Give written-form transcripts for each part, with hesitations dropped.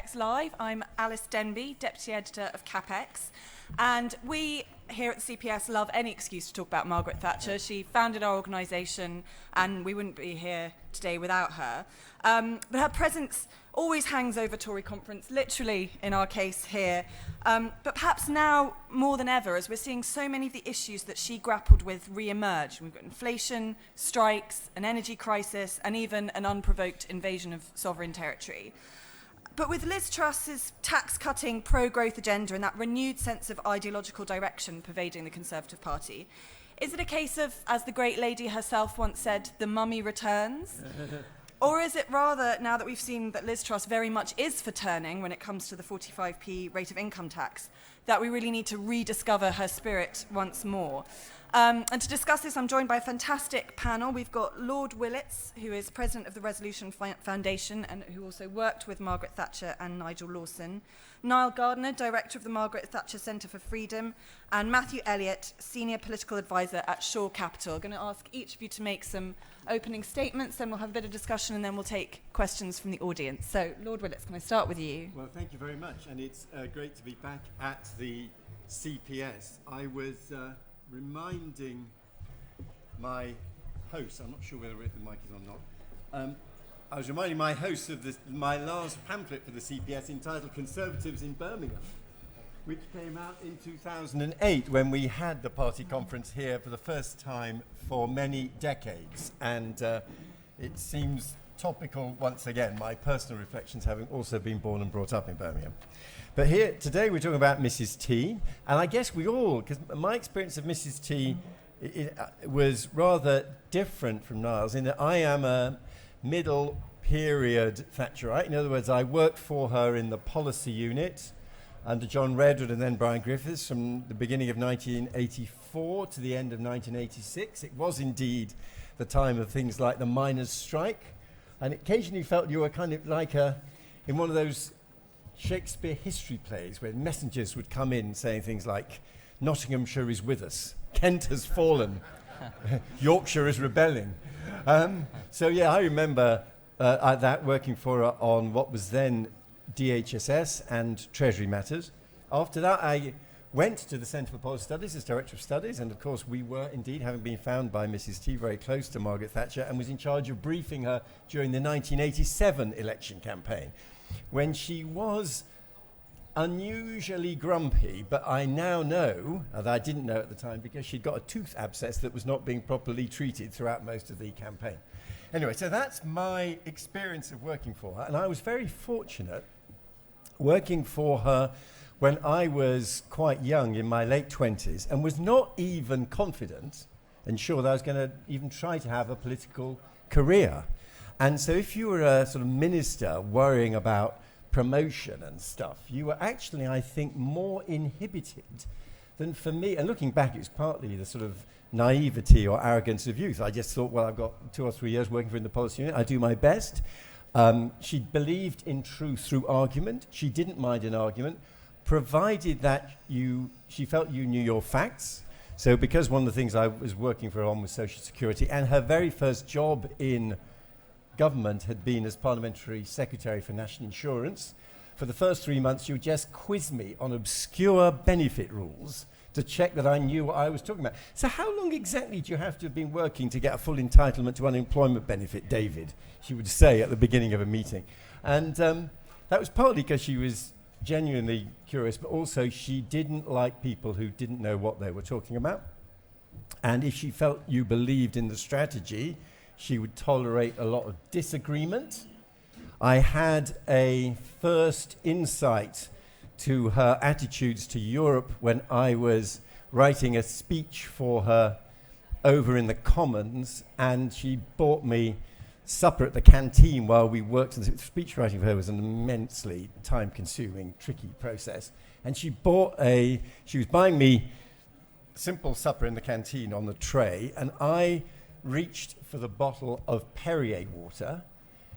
CapX Live. I'm Alys Denby, Deputy Editor of CapX. And we here at the CPS love any excuse to talk about Margaret Thatcher. She founded our organisation and we wouldn't be here today without her. But her presence always hangs over Tory conference, literally in our case here. But perhaps now more than ever, as we're seeing so many of the issues that she grappled with re-emerge. We've got inflation, strikes, an energy crisis, and even an unprovoked invasion of sovereign territory. But with Liz Truss's tax-cutting, pro-growth agenda and that renewed sense of ideological direction pervading the Conservative Party, is it a case of, as the great lady herself once said, the mummy returns? Or is it rather, now that we've seen that Liz Truss very much is for turning when it comes to the 45p rate of income tax, that we really need to rediscover her spirit once more? And to discuss this, I'm joined by a fantastic panel. We've got Lord Willetts, who is President of the Resolution Foundation and who also worked with Margaret Thatcher and Nigel Lawson. Nile, Gardiner, Director of the Margaret Thatcher Centre for Freedom. And Matthew Elliott, Senior Political Advisor at Shore Capital. I'm going to ask each of you to make some opening statements, then we'll have a bit of discussion, and then we'll take questions from the audience. So, Lord Willetts, can I start with you? Well, thank you very much, and it's great to be back at the CPS. I was reminding my host, I'm not sure whether the mic is on or not, I was reminding my host of my last pamphlet for the CPS entitled Conservatives in Birmingham, which came out in 2008 when we had the party conference here for the first time for many decades. And it seems topical once again, my personal reflections having also been born and brought up in Birmingham. But here, today we're talking about Mrs. T, and I guess we all, because my experience of Mrs. T was rather different from Niall's in that I am a middle period Thatcherite. In other words, I worked for her in the policy unit under John Redwood and then Brian Griffiths from the beginning of 1984 to the end of 1986. It was indeed the time of things like the miners' strike, and occasionally felt you were kind of like in one of those Shakespeare history plays where messengers would come in saying things like, Nottinghamshire is with us, Kent has fallen, Yorkshire is rebelling. So yeah, I remember that working for her on what was then DHSS and Treasury Matters. After that, I went to the Centre for Policy Studies as Director of Studies, and of course we were indeed, having been found by Mrs. T, very close to Margaret Thatcher, and was in charge of briefing her during the 1987 election campaign, when she was unusually grumpy, but I now know, and I didn't know at the time, because she'd got a tooth abscess that was not being properly treated throughout most of the campaign. Anyway, so that's my experience of working for her, and I was very fortunate working for her when I was quite young, in my late 20s, and was not even confident and sure that I was going to even try to have a political career. And so if you were a sort of minister worrying about promotion and stuff, you were actually, I think, more inhibited than for me. And looking back, it's partly the sort of naivety or arrogance of youth. I just thought, well, I've got 2 or 3 years working for in the policy unit, I do my best. She believed in truth through argument. She didn't mind an argument, provided that she felt you knew your facts. So because one of the things I was working for on was Social Security, and her very first job in government had been as Parliamentary Secretary for National Insurance, for the first 3 months she would just quiz me on obscure benefit rules to check that I knew what I was talking about. So how long exactly do you have to have been working to get a full entitlement to unemployment benefit, David? She would say at the beginning of a meeting. And that was partly because she was genuinely curious, but also she didn't like people who didn't know what they were talking about. And if she felt you believed in the strategy, she would tolerate a lot of disagreement. I had a first insight to her attitudes to Europe when I was writing a speech for her over in the Commons, and she bought me supper at the canteen while we worked. And speech writing for her was an immensely time-consuming, tricky process. And she was buying me simple supper in the canteen on the tray, and I reached for the bottle of Perrier water,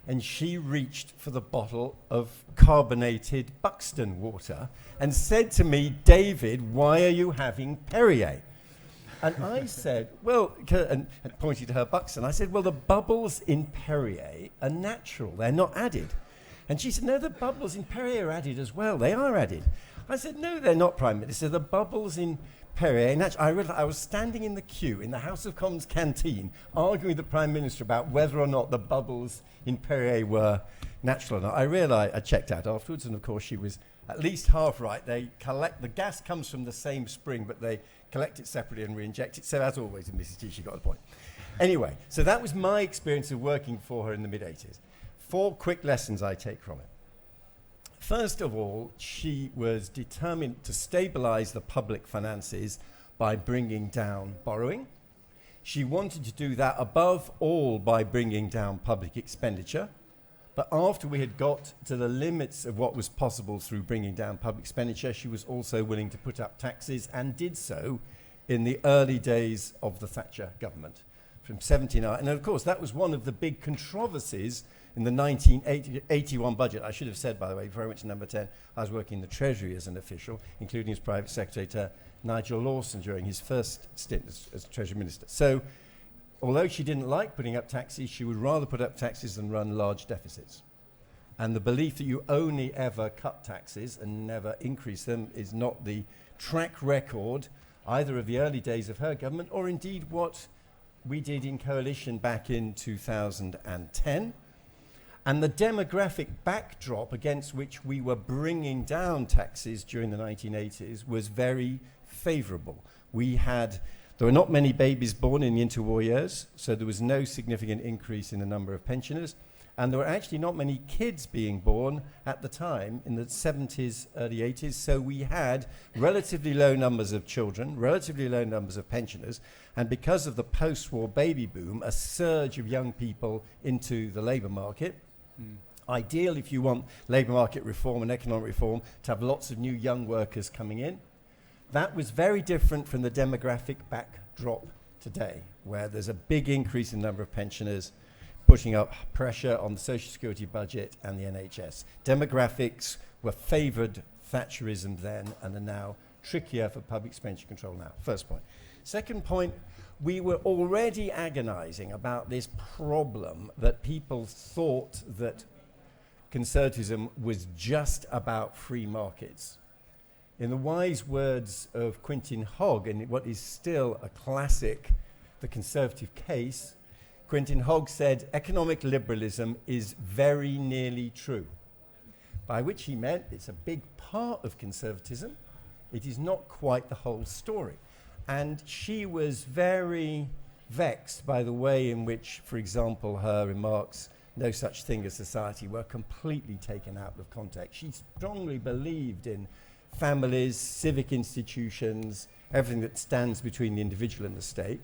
and she reached for the bottle of carbonated Buxton water and said to me, David, why are you having Perrier? And I said, well, and pointed to her Buxton, I said, well, the bubbles in Perrier are natural, they're not added. And she said, no, the bubbles in Perrier are added as well. They are added. I said, no, they're not, Prime Minister. The bubbles in Perrier, and actually, I realized I was standing in the queue in the House of Commons canteen arguing with the Prime Minister about whether or not the bubbles in Perrier were natural or not. I realized, I checked out afterwards, and of course she was at least half right. The gas comes from the same spring, but they collect it separately and re-inject it. So as always in Mrs. T, she got the point. Anyway, so that was my experience of working for her in the mid-80s. 4 quick lessons I take from it. First of all, she was determined to stabilize the public finances by bringing down borrowing. She wanted to do that above all by bringing down public expenditure. But after we had got to the limits of what was possible through bringing down public expenditure, she was also willing to put up taxes and did so in the early days of the Thatcher government from 79. And of course, that was one of the big controversies in the 1981 budget. I should have said, by the way, before I went to number 10, I was working in the Treasury as an official, including as private secretary to Nigel Lawson during his first stint as Treasury Minister. So, although she didn't like putting up taxes, she would rather put up taxes than run large deficits. And the belief that you only ever cut taxes and never increase them is not the track record either of the early days of her government or indeed what we did in coalition back in 2010. And the demographic backdrop against which we were bringing down taxes during the 1980s was very favourable. There were not many babies born in the interwar years, so there was no significant increase in the number of pensioners. And there were actually not many kids being born at the time in the 70s, early 80s. So we had relatively low numbers of children, relatively low numbers of pensioners. And because of the post-war baby boom, a surge of young people into the labour market. Ideal if you want labour market reform and economic reform to have lots of new young workers coming in. That was very different from the demographic backdrop today, where there's a big increase in the number of pensioners, putting up pressure on the Social Security budget and the NHS. Demographics were favoured Thatcherism then and are now trickier for public expenditure control now. First point. Second point, we were already agonising about this problem that people thought that conservatism was just about free markets. In the wise words of Quintin Hogg, in what is still a classic, The Conservative Case, Quintin Hogg said, economic liberalism is very nearly true. By which he meant it's a big part of conservatism. It is not quite the whole story. And she was very vexed by the way in which, for example, her remarks, no such thing as society, were completely taken out of context. She strongly believed in families, civic institutions, everything that stands between the individual and the state.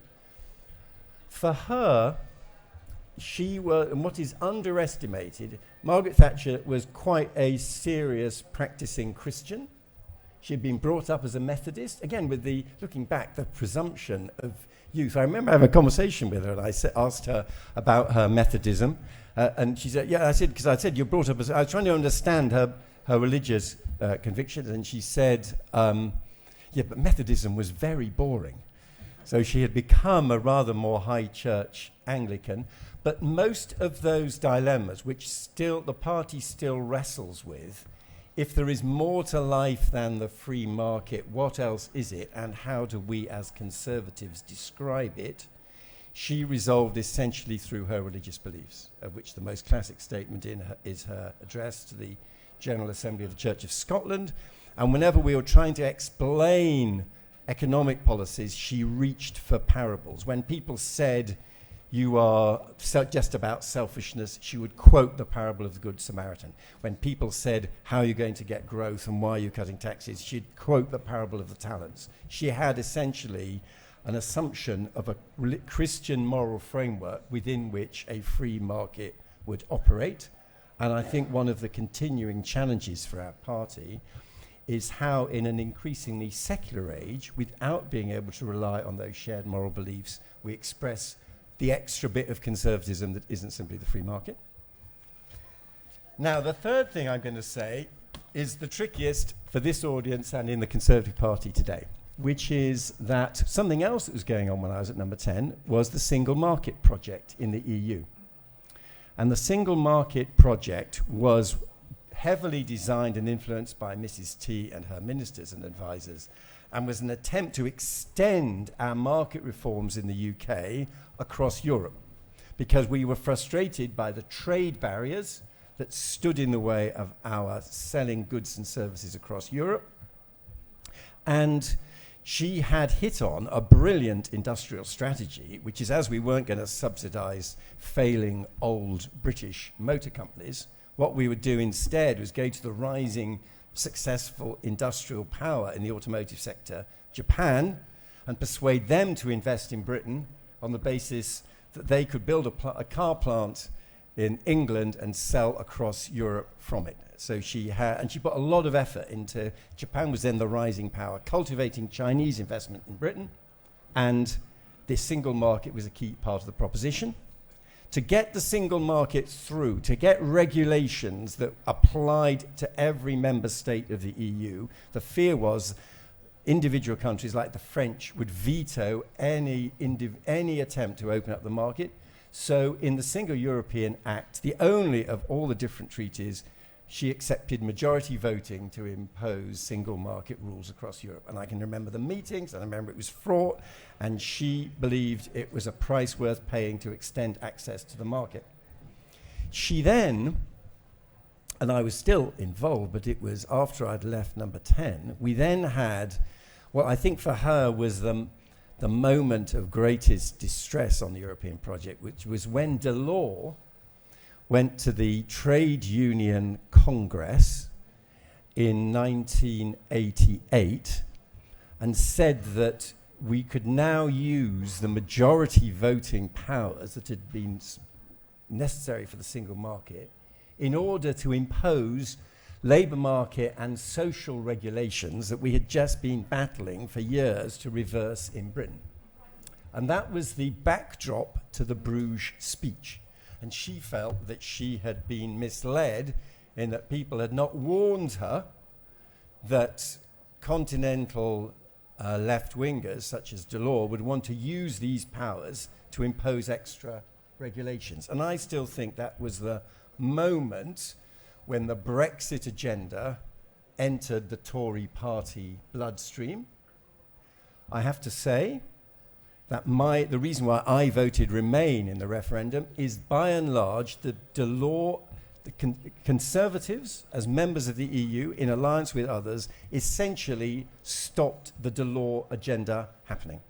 For her, and what is underestimated, Margaret Thatcher was quite a serious practicing Christian. She had been brought up as a Methodist, again with looking back, the presumption of youth. I remember having a conversation with her and I asked her about her Methodism and she said, because I said, you're brought up as, I was trying to understand her religious convictions, and she said, but Methodism was very boring. So she had become a rather more high church Anglican, but most of those dilemmas, which the party still wrestles with, if there is more to life than the free market, what else is it, and how do we as conservatives describe it? She resolved essentially through her religious beliefs, of which the most classic statement is her address to the General Assembly of the Church of Scotland. And whenever we were trying to explain economic policies, she reached for parables. When people said, you are just about selfishness, she would quote the parable of the Good Samaritan. When people said, how are you going to get growth and why are you cutting taxes, she'd quote the parable of the talents. She had essentially an assumption of a Christian moral framework within which a free market would operate. And I think one of the continuing challenges for our party is how in an increasingly secular age, without being able to rely on those shared moral beliefs, we express the extra bit of conservatism that isn't simply the free market. Now, the third thing I'm going to say is the trickiest for this audience and in the Conservative Party today, which is that something else that was going on when I was at number 10 was the single market project in the EU. And the single market project was heavily designed and influenced by Mrs. T and her ministers and advisors, and was an attempt to extend our market reforms in the UK across Europe, because we were frustrated by the trade barriers that stood in the way of our selling goods and services across Europe. And she had hit on a brilliant industrial strategy, which is, as we weren't going to subsidize failing old British motor companies, what we would do instead was go to the rising successful industrial power in the automotive sector, Japan, and persuade them to invest in Britain on the basis that they could build a car plant in England and sell across Europe from it. So she put a lot of effort into, Japan was then the rising power, cultivating Chinese investment in Britain, and this single market was a key part of the proposition. To get the single market through, to get regulations that applied to every member state of the EU, the fear was individual countries like the French would veto any attempt to open up the market. So in the Single European Act, the only of all the different treaties, she accepted majority voting to impose single market rules across Europe. And I can remember the meetings, and I remember it was fraught, and she believed it was a price worth paying to extend access to the market. She then, and I was still involved, but it was after I'd left Number 10, we then had what I think for her was the moment of greatest distress on the European project, which was when Delors went to the Trade Union Congress in 1988 and said that we could now use the majority voting powers that had been necessary for the single market in order to impose labour market and social regulations that we had just been battling for years to reverse in Britain. And that was the backdrop to the Bruges speech. And she felt that she had been misled in that people had not warned her that continental left-wingers, such as Delors, would want to use these powers to impose extra regulations. And I still think that was the moment when the Brexit agenda entered the Tory party bloodstream. I have to say that the reason why I voted Remain in the referendum is, by and large, the Delors, the Conservatives, as members of the EU, in alliance with others, essentially stopped the Delors agenda happening.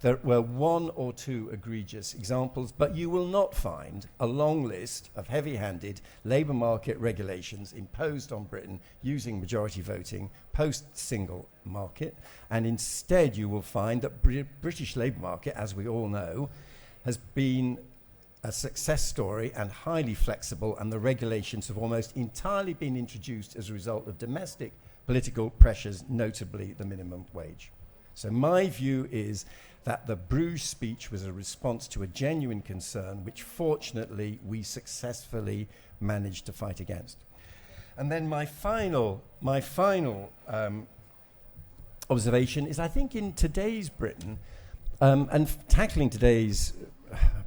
There were one or two egregious examples, but you will not find a long list of heavy-handed labour market regulations imposed on Britain using majority voting post-single market. And instead you will find that British labour market, as we all know, has been a success story and highly flexible, and the regulations have almost entirely been introduced as a result of domestic political pressures, notably the minimum wage. So my view is that the Bruges speech was a response to a genuine concern, which fortunately we successfully managed to fight against. And then my final observation is, I think in today's Britain, and tackling today's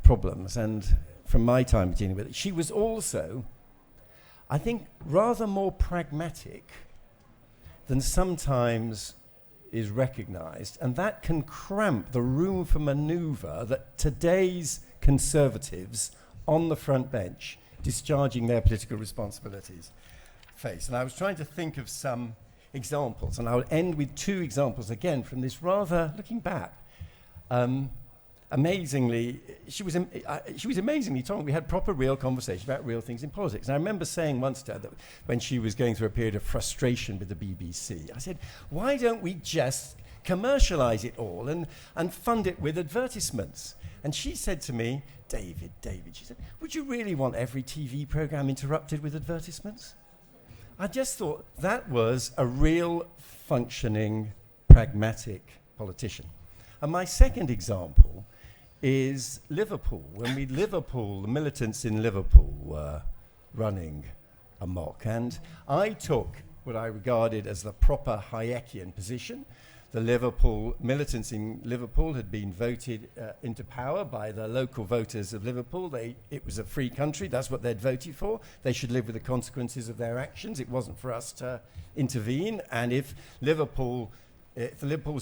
problems, and from my time dealing with it, she was also, I think, rather more pragmatic than sometimes is recognised, and that can cramp the room for manoeuvre that today's Conservatives on the front bench, discharging their political responsibilities, face. And I was trying to think of some examples, and I will end with two examples again from this rather, looking back, amazingly, she was amazingly tolerant. We had proper, real conversations about real things in politics. And I remember saying once to her that when she was going through a period of frustration with the BBC, I said, why don't we just commercialise it all and fund it with advertisements? And she said to me, David, she said, would you really want every TV programme interrupted with advertisements? I just thought that was a real functioning, pragmatic politician. And my second example is Liverpool. When the militants in Liverpool were running amok. And I took what I regarded as the proper Hayekian position, the Liverpool militants in Liverpool had been voted into power by the local voters of Liverpool. It was a free country. That's what they'd voted for. They should live with the consequences of their actions. It wasn't for us to intervene. And if Liverpool's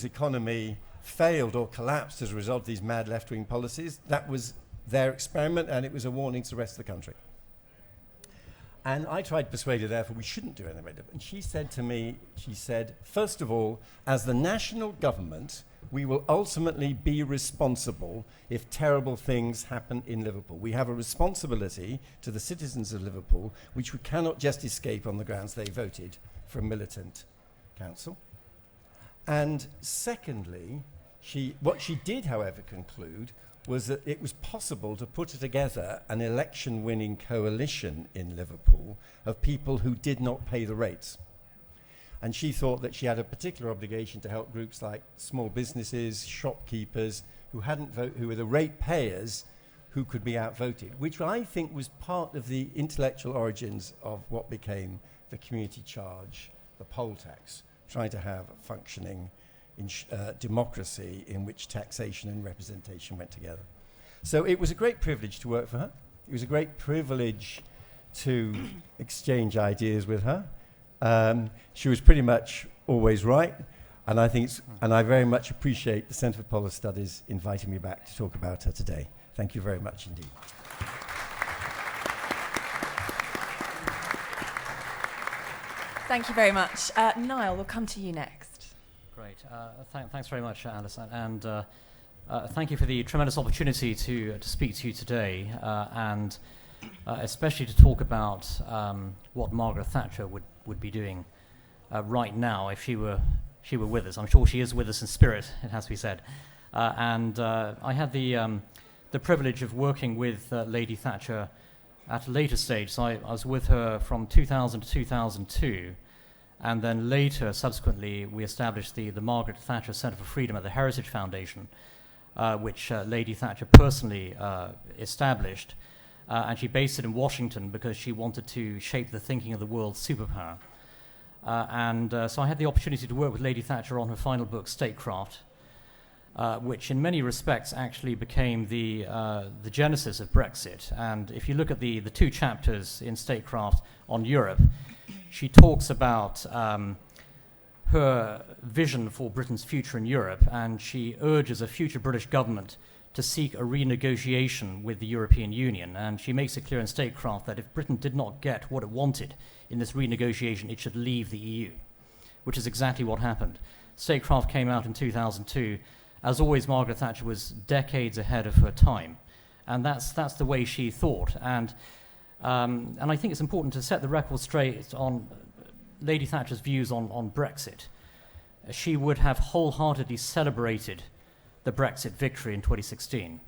economy failed or collapsed as a result of these mad left-wing policies, that was their experiment, and it was a warning to the rest of the country. And I tried to persuade her, therefore, we shouldn't do anything about it. And she said to me, first of all, as the national government, we will ultimately be responsible if terrible things happen in Liverpool. We have a responsibility to the citizens of Liverpool, which we cannot just escape on the grounds they voted for a militant council. And secondly, what she did, however, conclude was that it was possible to put together an election-winning coalition in Liverpool of people who did not pay the rates. And she thought that she had a particular obligation to help groups like small businesses, shopkeepers, who were the rate payers who could be outvoted, which I think was part of the intellectual origins of what became the community charge, the poll tax, trying to have a functioning democracy in which taxation and representation went together. So it was a great privilege to work for her. It was a great privilege to exchange ideas with her. She was pretty much always right, and I very much appreciate the Centre for Policy Studies inviting me back to talk about her today. Thank you very much indeed. Thank you very much. Nile, we'll come to you next. Great. Thanks very much, Alys, and thank you for the tremendous opportunity to speak to you today, and especially to talk about what Margaret Thatcher would be doing right now if she were with us. I'm sure she is with us in spirit, it has to be said. And I had the privilege of working with Lady Thatcher at a later stage. So I was with her from 2000 to 2002. And then later, subsequently, we established the Margaret Thatcher Centre for Freedom at the Heritage Foundation, which Lady Thatcher personally established. And she based it in Washington because she wanted to shape the thinking of the world's superpower. So I had the opportunity to work with Lady Thatcher on her final book, Statecraft, which in many respects actually became the genesis of Brexit. And if you look at the two chapters in Statecraft on Europe, she talks about her vision for Britain's future in Europe, and she urges a future British government to seek a renegotiation with the European Union. And she makes it clear in Statecraft that if Britain did not get what it wanted in this renegotiation, it should leave the EU, which is exactly what happened. Statecraft came out in 2002. As always, Margaret Thatcher was decades ahead of her time, and that's the way she thought. And I think it's important to set the record straight on Lady Thatcher's views on Brexit. She would have wholeheartedly celebrated the Brexit victory in 2016.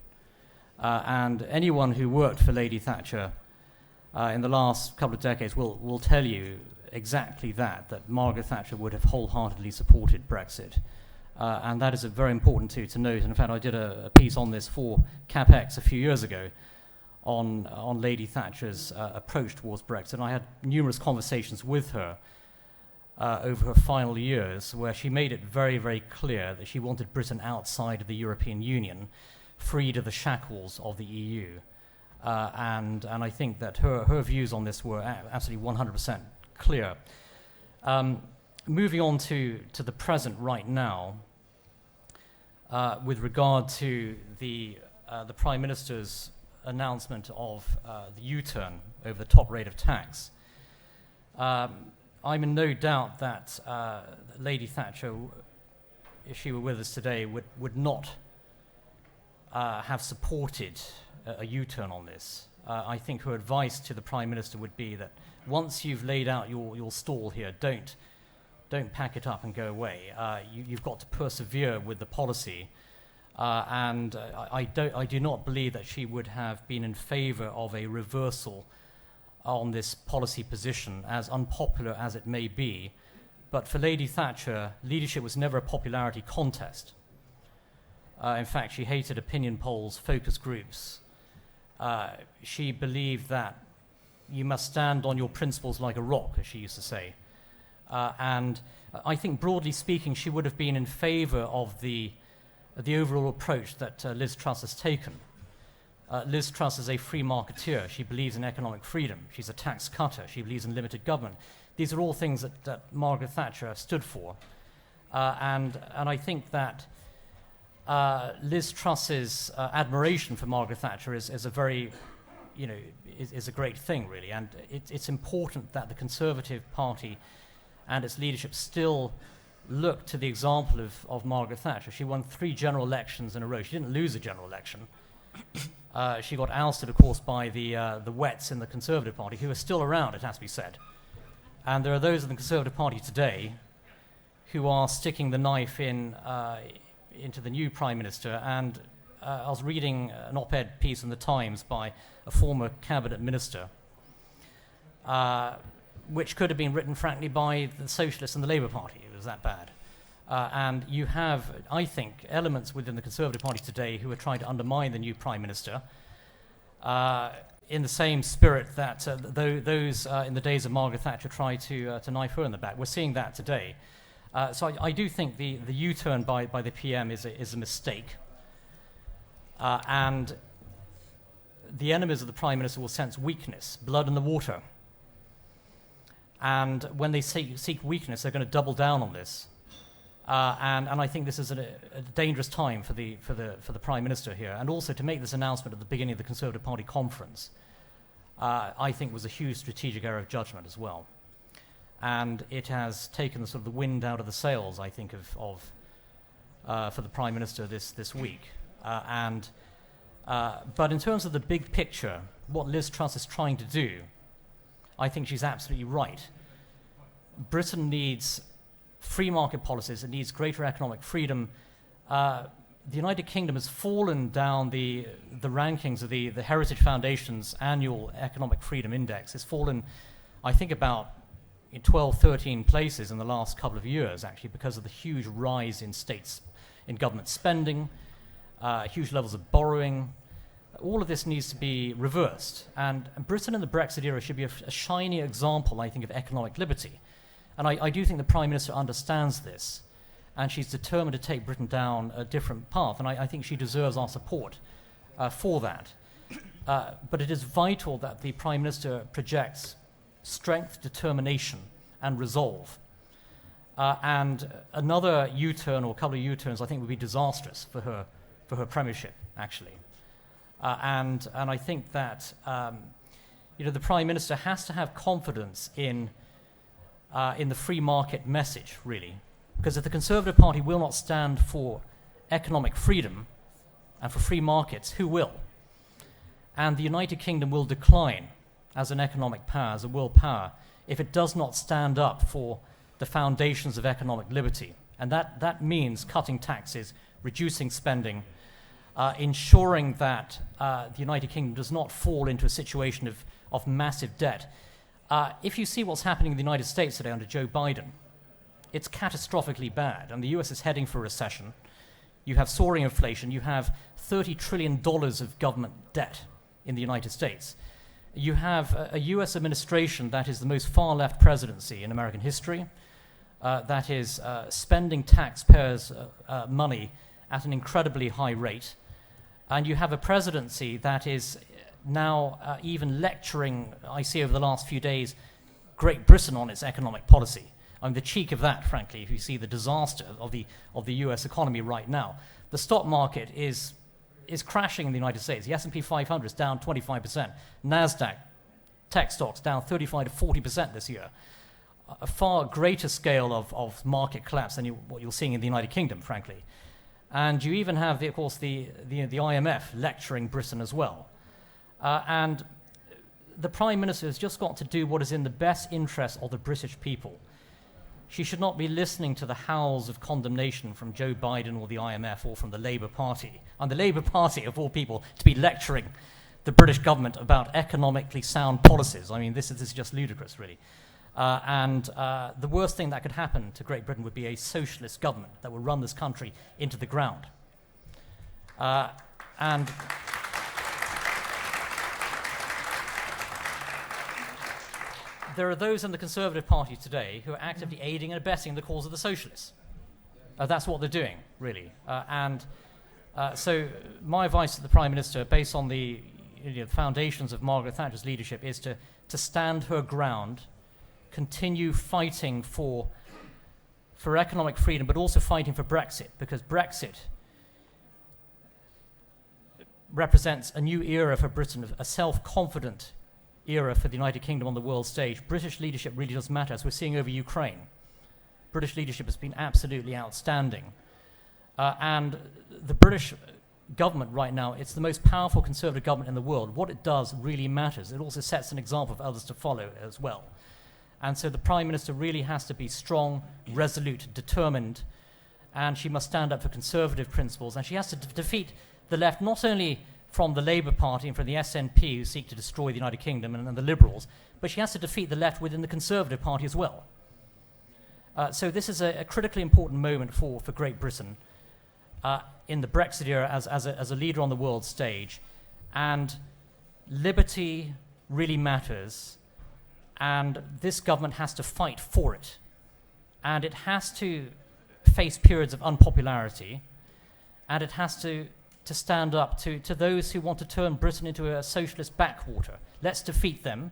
And anyone who worked for Lady Thatcher in the last couple of decades will tell you exactly that Margaret Thatcher would have wholeheartedly supported Brexit. And that is very important to note. And in fact, I did a piece on this for CapX a few years ago on Lady Thatcher's approach towards Brexit. And I had numerous conversations with her over her final years, where she made it very, very clear that she wanted Britain outside of the European Union, freed of the shackles of the EU. And I think that her views on this were absolutely 100% clear. Moving on to the present right now, with regard to the Prime Minister's announcement of the U-turn over the top rate of tax, I'm in no doubt that Lady Thatcher, if she were with us today, would not have supported a U-turn on this. I think her advice to the Prime Minister would be that once you've laid out your stall here, don't pack it up and go away. You've got to persevere with the policy. And I do not believe that she would have been in favour of a reversal on this policy position, as unpopular as it may be. But for Lady Thatcher, leadership was never a popularity contest. In fact, she hated opinion polls, focus groups. She believed that you must stand on your principles like a rock, as she used to say. And I think, broadly speaking, she would have been in favour of the overall approach that Liz Truss has taken. Liz Truss is a free marketeer. She believes in economic freedom. She's a tax cutter. She believes in limited government. These are all things that Margaret Thatcher stood for. And I think that Liz Truss's admiration for Margaret Thatcher is a very, is a great thing, really. And it's important that the Conservative Party and its leadership still look to the example of Margaret Thatcher. She won 3 general elections in a row. She didn't lose a general election. She got ousted, of course, by the Willetts in the Conservative Party, who are still around, it has to be said. And there are those in the Conservative Party today who are sticking the knife into the new Prime Minister. And I was reading an op-ed piece in the Times by a former cabinet minister, which could have been written, frankly, by the Socialists and the Labour Party. It was that bad. And you have, I think, elements within the Conservative Party today who are trying to undermine the new Prime Minister in the same spirit that those in the days of Margaret Thatcher tried to knife her in the back. We're seeing that today. So I do think the U-turn by the PM is a mistake. And the enemies of the Prime Minister will sense weakness, blood in the water. And when they seek weakness, they're going to double down on this. And I think this is a dangerous time for the Prime Minister here. And also to make this announcement at the beginning of the Conservative Party conference, I think was a huge strategic error of judgment as well. And it has taken the sort of the wind out of the sails, I think, for the Prime Minister this week. But in terms of the big picture, what Liz Truss is trying to do, I think she's absolutely right. Britain needs free market policies. It needs greater economic freedom. The United Kingdom has fallen down the rankings of the Heritage Foundation's annual Economic Freedom Index. It's fallen, I think, about 12, 13 places in the last couple of years, actually, because of the huge rise in government spending, huge levels of borrowing. All of this needs to be reversed. And Britain in the Brexit era should be a shiny example, I think, of economic liberty. And I do think the Prime Minister understands this, and she's determined to take Britain down a different path, and I think she deserves our support for that. But it is vital that the Prime Minister projects strength, determination, and resolve. And another U-turn or a couple of U-turns, I think, would be disastrous for her premiership, actually. And I think that the Prime Minister has to have confidence in the free market message, really. Because if the Conservative Party will not stand for economic freedom and for free markets, who will? And the United Kingdom will decline as an economic power, as a world power, if it does not stand up for the foundations of economic liberty. And that means cutting taxes, reducing spending, ensuring that the United Kingdom does not fall into a situation of massive debt. If you see what's happening in the United States today under Joe Biden, it's catastrophically bad, and the US is heading for a recession. You have soaring inflation. You have $30 trillion of government debt in the United States. You have a US administration that is the most far-left presidency in American history, that is spending taxpayers' money at an incredibly high rate. And you have a presidency that is now even lecturing, I see over the last few days, Great Britain on its economic policy. I mean, the cheek of that, frankly, if you see the disaster of the US economy right now. The stock market is crashing in the United States. The S&P 500 is down 25%. NASDAQ, tech stocks, down 35 to 40% this year. A far greater scale of market collapse than what you're seeing in the United Kingdom, frankly. And you even have, of course, the IMF lecturing Britain as well. And the Prime Minister has just got to do what is in the best interest of the British people. She should not be listening to the howls of condemnation from Joe Biden or the IMF or from the Labour Party. And the Labour Party, of all people, to be lecturing the British government about economically sound policies. I mean, this is just ludicrous, really. And the worst thing that could happen to Great Britain would be a socialist government that would run this country into the ground. And there are those in the Conservative Party today who are actively aiding and abetting the cause of the socialists. That's what they're doing, really. So my advice to the Prime Minister, based on the foundations of Margaret Thatcher's leadership, is to stand her ground, continue fighting for economic freedom, but also fighting for Brexit, because Brexit represents a new era for Britain, a self-confident era for the United Kingdom on the world stage. British leadership really does matter, as we're seeing over Ukraine. British leadership has been absolutely outstanding. And the British government right now, it's the most powerful Conservative government in the world. What it does really matters. It also sets an example for others to follow as well. And so the Prime Minister really has to be strong, resolute, determined, and she must stand up for Conservative principles. And she has to defeat the left, not only from the Labour Party and from the SNP, who seek to destroy the United Kingdom, and the Liberals, but she has to defeat the left within the Conservative Party as well. So this is a critically important moment for Great Britain in the Brexit era as a leader on the world stage. And liberty really matters, and this government has to fight for it. And it has to face periods of unpopularity, and it has to stand up to those who want to turn Britain into a socialist backwater. Let's defeat them,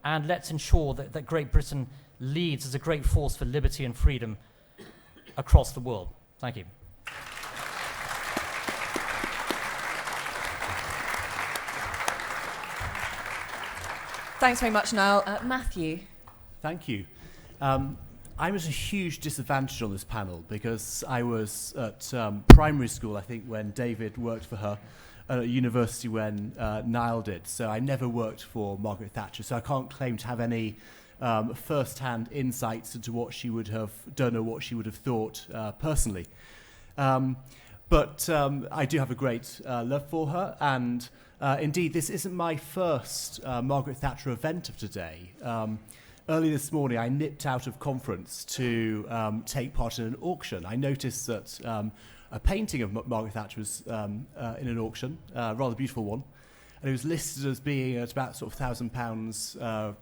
and let's ensure that Great Britain leads as a great force for liberty and freedom across the world. Thank you. Thanks very much, Nile. Matthew. Thank you. I'm at a huge disadvantage on this panel because I was at primary school, I think, when David worked for her, at university when Nile did. So I never worked for Margaret Thatcher, so I can't claim to have any first-hand insights into what she would have done or what she would have thought personally. But I do have a great love for her, and indeed, this isn't my first Margaret Thatcher event of today. Early this morning, I nipped out of conference to take part in an auction. I noticed that a painting of Margaret Thatcher was in an auction, a rather beautiful one, and it was listed as being at about sort of £1,000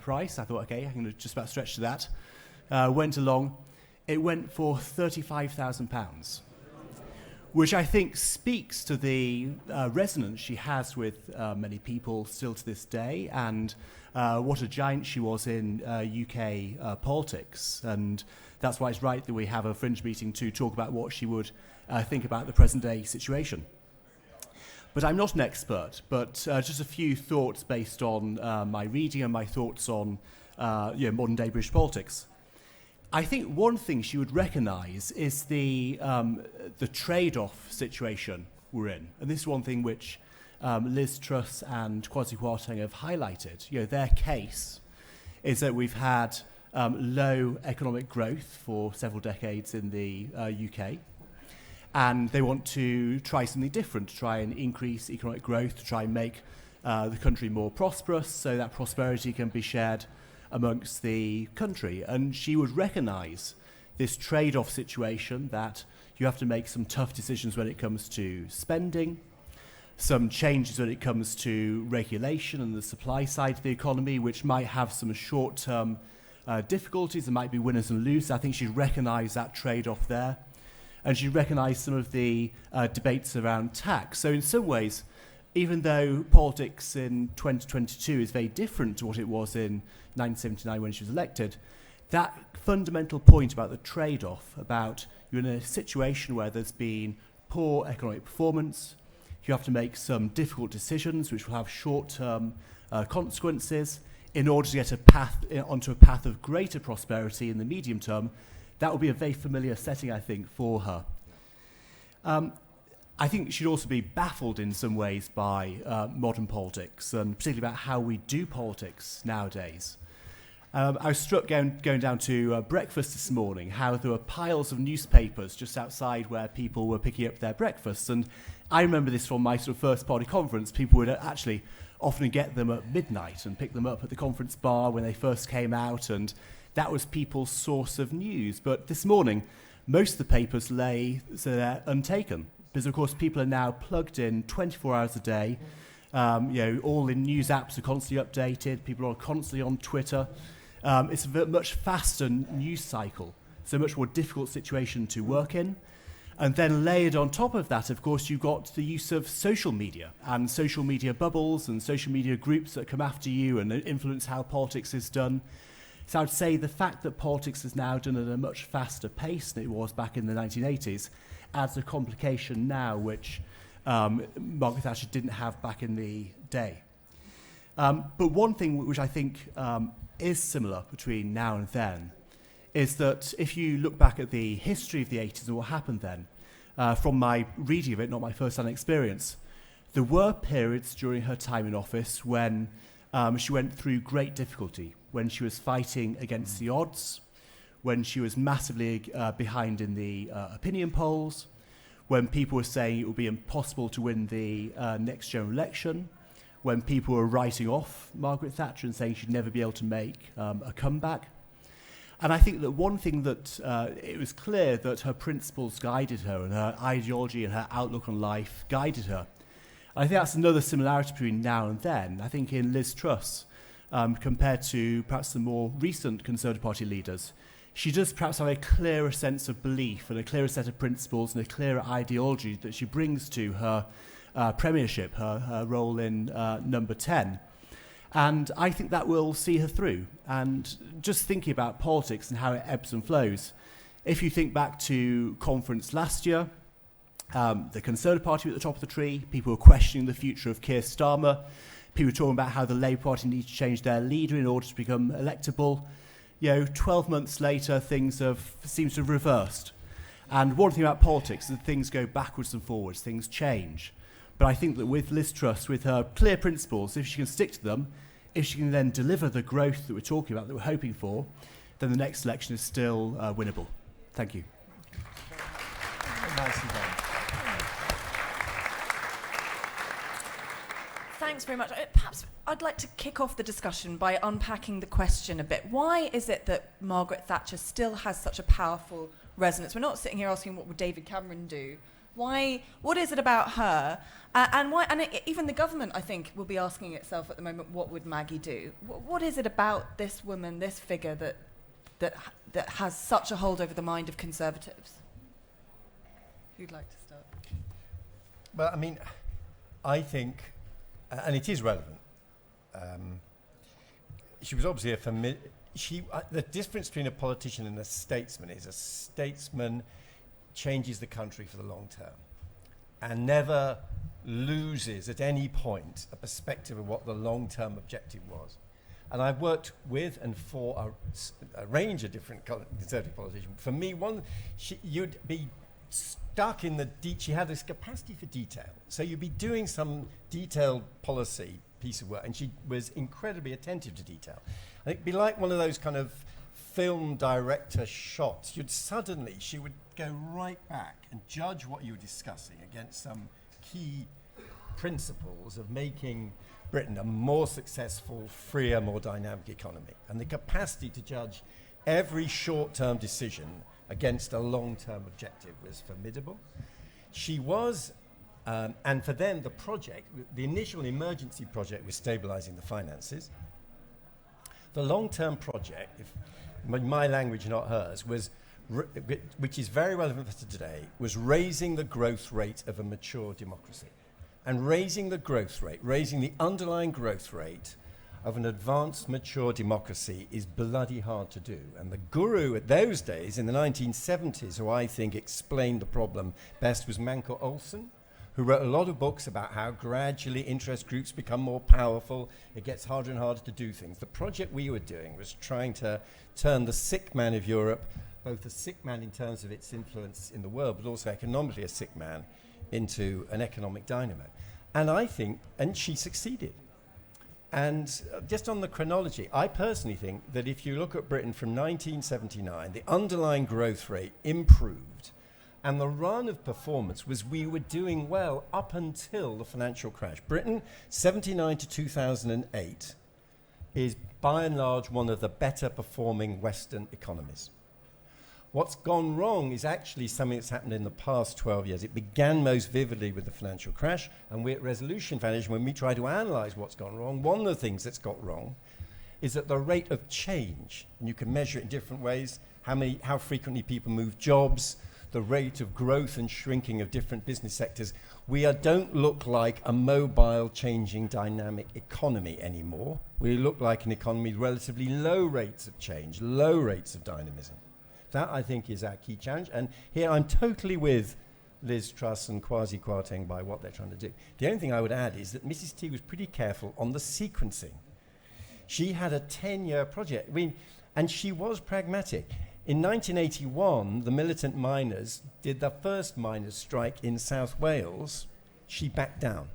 price. I thought, okay, I can just about stretch to that. Went along. It went for £35,000. Which I think speaks to the resonance she has with many people still to this day, and what a giant she was in UK politics. And that's why it's right that we have a fringe meeting to talk about what she would think about the present day situation. But I'm not an expert, but just a few thoughts based on my reading and my thoughts on modern day British politics. I think one thing she would recognise is the trade-off situation we're in. And this is one thing which Liz Truss and Kwasi Kwarteng have highlighted. Their case is that we've had low economic growth for several decades in the UK, and they want to try something different, to try and increase economic growth, to try and make the country more prosperous so that prosperity can be shared amongst the country. And she would recognise this trade-off situation, that you have to make some tough decisions when it comes to spending, some changes when it comes to regulation and the supply side of the economy, which might have some short-term difficulties. There might be winners and losers. I think she'd recognise that trade-off there. And she'd recognise some of the debates around tax. So in some ways, even though politics in 2022 is very different to what it was in 1979 when she was elected, that fundamental point about the trade-off, about you're in a situation where there's been poor economic performance, you have to make some difficult decisions which will have short-term consequences in order to get onto a path of greater prosperity in the medium term. That will be a very familiar setting, I think, for her. I think she'd also be baffled in some ways by modern politics, and particularly about how we do politics nowadays. I was struck going down to breakfast this morning, how there were piles of newspapers just outside where people were picking up their breakfasts. And I remember this from my sort of first party conference. People would actually often get them at midnight and pick them up at the conference bar when they first came out, and that was people's source of news. But this morning, most of the papers lay so they're untaken, because of course people are now plugged in 24 hours a day. All the news apps are constantly updated. People are constantly on Twitter. It's a much faster news cycle. It's a much more difficult situation to work in. And then layered on top of that, of course, you've got the use of social media and social media bubbles and social media groups that come after you and influence how politics is done. So I would say the fact that politics is now done at a much faster pace than it was back in the 1980s adds a complication now which Margaret Thatcher didn't have back in the day. But one thing which I think is similar between now and then is that if you look back at the history of the 80s and what happened then, from my reading of it, not my first-hand experience, there were periods during her time in office when she went through great difficulty, when she was fighting against the odds, when she was massively behind in the opinion polls, when people were saying it would be impossible to win the next general election, when people were writing off Margaret Thatcher and saying she'd never be able to make a comeback. And I think that one thing that it was clear that her principles guided her and her ideology and her outlook on life guided her. And I think that's another similarity between now and then. I think in Liz Truss, compared to perhaps the more recent Conservative Party leaders, she does perhaps have a clearer sense of belief and a clearer set of principles and a clearer ideology that she brings to her premiership, her role in number 10. And I think that will see her through. And just thinking about politics and how it ebbs and flows, if you think back to conference last year, the Conservative Party were at the top of the tree, people were questioning the future of Keir Starmer, people were talking about how the Labour Party needs to change their leader in order to become electable. 12 months later, things seems to have reversed. And one thing about politics is that things go backwards and forwards, things change. But I think that with Liz Truss, with her clear principles, if she can stick to them, if she can then deliver the growth that we're talking about, that we're hoping for, then the next election is still winnable. Thank you. Nicely done. Thanks very much. Perhaps I'd like to kick off the discussion by unpacking the question a bit. Why is it that Margaret Thatcher still has such a powerful resonance? We're not sitting here asking what would David Cameron do. Why? What is it about her? And why? And even the government, I think, will be asking itself at the moment, what would Maggie do? What is it about this woman, this figure, that has such a hold over the mind of Conservatives? Who'd like to start? Well, I mean, I think, and it is relevant. She was obviously the difference between a politician and a statesman is a statesman changes the country for the long term and never loses at any point a perspective of what the long-term objective was. And I've worked with and for a range of different Conservative politicians. For me, you'd be stuck in the she had this capacity for detail. So you'd be doing some detailed policy piece of work, and she was incredibly attentive to detail. I think it'd be like one of those kind of film director shots. She would go right back and judge what you were discussing against some key principles of making Britain a more successful, freer, more dynamic economy. And the capacity to judge every short-term decision against a long-term objective was formidable. She was, and for them, the initial emergency project was stabilising the finances. The long-term project, my language, not hers, was, which is very relevant for today, was raising the growth rate of a mature democracy. And raising the underlying growth rate of an advanced, mature democracy is bloody hard to do. And the guru at those days, in the 1970s, who I think explained the problem best, was Manker Olsen, who wrote a lot of books about how gradually interest groups become more powerful. It gets harder and harder to do things. The project we were doing was trying to turn the sick man of Europe, both a sick man in terms of its influence in the world, but also economically a sick man, into an economic dynamo. And she succeeded. And just on the chronology, I personally think that if you look at Britain from 1979, the underlying growth rate improved, and the run of performance was we were doing well up until the financial crash. Britain, 79 to 2008, is by and large one of the better performing Western economies. What's gone wrong is actually something that's happened in the past 12 years. It began most vividly with the financial crash, and we at Resolution Foundation, when we try to analyse what's gone wrong, one of the things that's got wrong is that the rate of change, and you can measure it in different ways, how frequently people move jobs, the rate of growth and shrinking of different business sectors. We don't look like a mobile, changing, dynamic economy anymore. We look like an economy with relatively low rates of change, low rates of dynamism. That, I think, is our key challenge. And here I'm totally with Liz Truss and Kwasi Kwarteng by what they're trying to do. The only thing I would add is that Mrs. T was pretty careful on the sequencing. She had a 10-year project. And she was pragmatic. In 1981, the militant miners did the first miners' strike in South Wales. She backed down.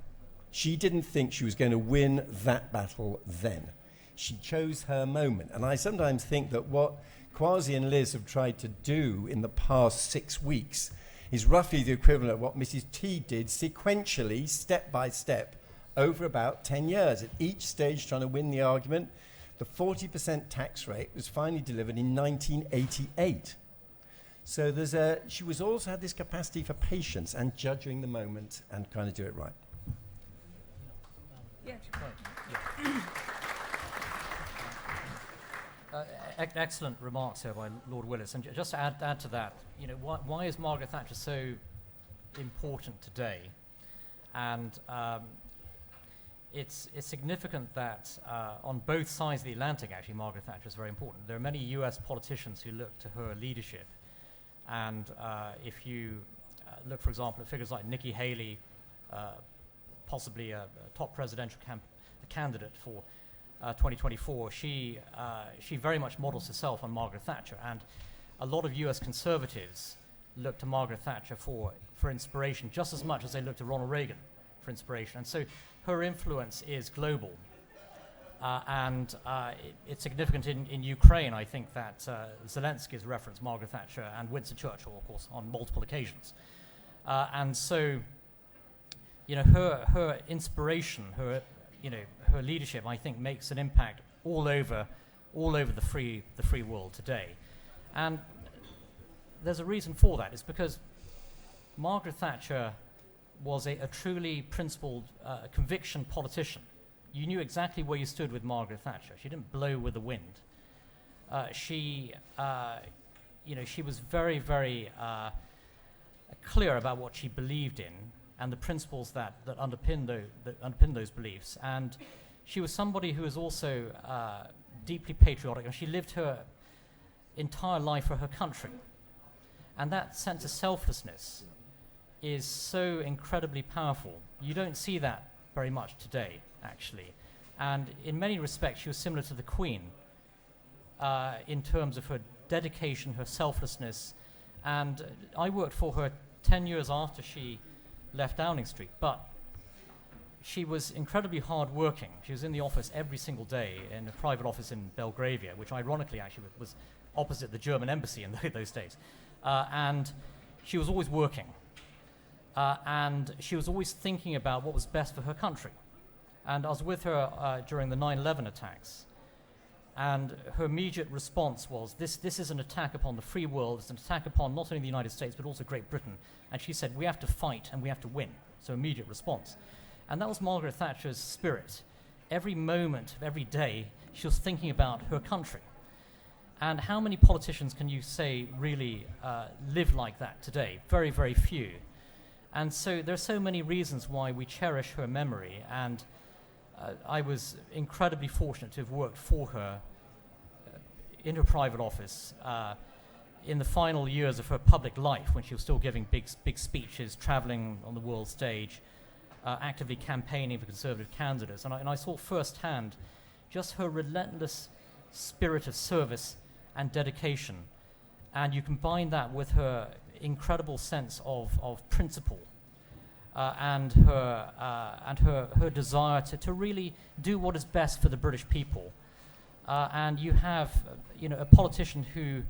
She didn't think she was going to win that battle then. She chose her moment. And I sometimes think that what Kwasi and Liz have tried to do in the past 6 weeks is roughly the equivalent of what Mrs. T did sequentially, step by step, over about 10 years. At each stage trying to win the argument. The 40% tax rate was finally delivered in 1988. So she was also had this capacity for patience and judging the moment and trying to do it right. Yeah. Excellent remarks here by Lord Willetts. And just to add to that, why is Margaret Thatcher so important today? And it's significant that on both sides of the Atlantic, actually, Margaret Thatcher is very important. There are many US politicians who look to her leadership. And if you look, for example, at figures like Nikki Haley, possibly a top presidential candidate for 2024, she very much models herself on Margaret Thatcher. And a lot of US conservatives look to Margaret Thatcher for inspiration, just as much as they look to Ronald Reagan for inspiration. And so her influence is global. It's significant in Ukraine. I think that Zelensky has referenced Margaret Thatcher and Winston Churchill, of course, on multiple occasions. And so, her inspiration, her leadership, I think, makes an impact all over the free world today. And there's a reason for that. It's because Margaret Thatcher was a truly principled conviction politician. You knew exactly where you stood with Margaret Thatcher. She didn't blow with the wind. She was very, very clear about what she believed in and the principles that underpin those beliefs. And she was somebody who was also deeply patriotic, and she lived her entire life for her country. And that sense of selflessness is so incredibly powerful. You don't see that very much today, actually. And in many respects, she was similar to the Queen in terms of her dedication, her selflessness. And I worked for her 10 years after she left Downing Street, but she was incredibly hard-working. She was in the office every single day in a private office in Belgravia, which ironically actually was opposite the German embassy in those days. And she was always working. And she was always thinking about what was best for her country. And I was with her during the 9/11 attacks. And her immediate response was, this is an attack upon the free world. It's an attack upon not only the United States, but also Great Britain. And she said, we have to fight and we have to win. So immediate response. And that was Margaret Thatcher's spirit. Every moment of every day, she was thinking about her country. And how many politicians can you say really live like that today? Very, very few. And so there are so many reasons why we cherish her memory. And I was incredibly fortunate to have worked for her in her private office in the final years of her public life, when she was still giving big speeches, traveling on the world stage, actively campaigning for Conservative candidates. And I saw firsthand just her relentless spirit of service and dedication. And you combine that with her incredible sense of principle and her desire to really do what is best for the British people. And you have a politician who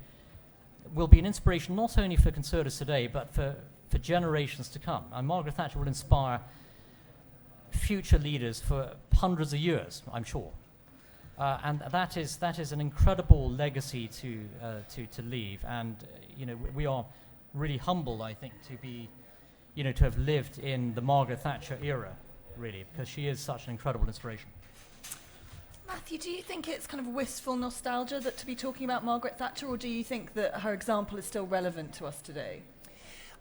will be an inspiration not only for Conservatives today, but for generations to come. And Margaret Thatcher will inspire future leaders for hundreds of years, I'm sure. And that is an incredible legacy to leave. And we are really humbled, I think, to be, to have lived in the Margaret Thatcher era, really, because she is such an incredible inspiration. Matthew, do you think it's kind of wistful nostalgia that to be talking about Margaret Thatcher, or do you think that her example is still relevant to us today?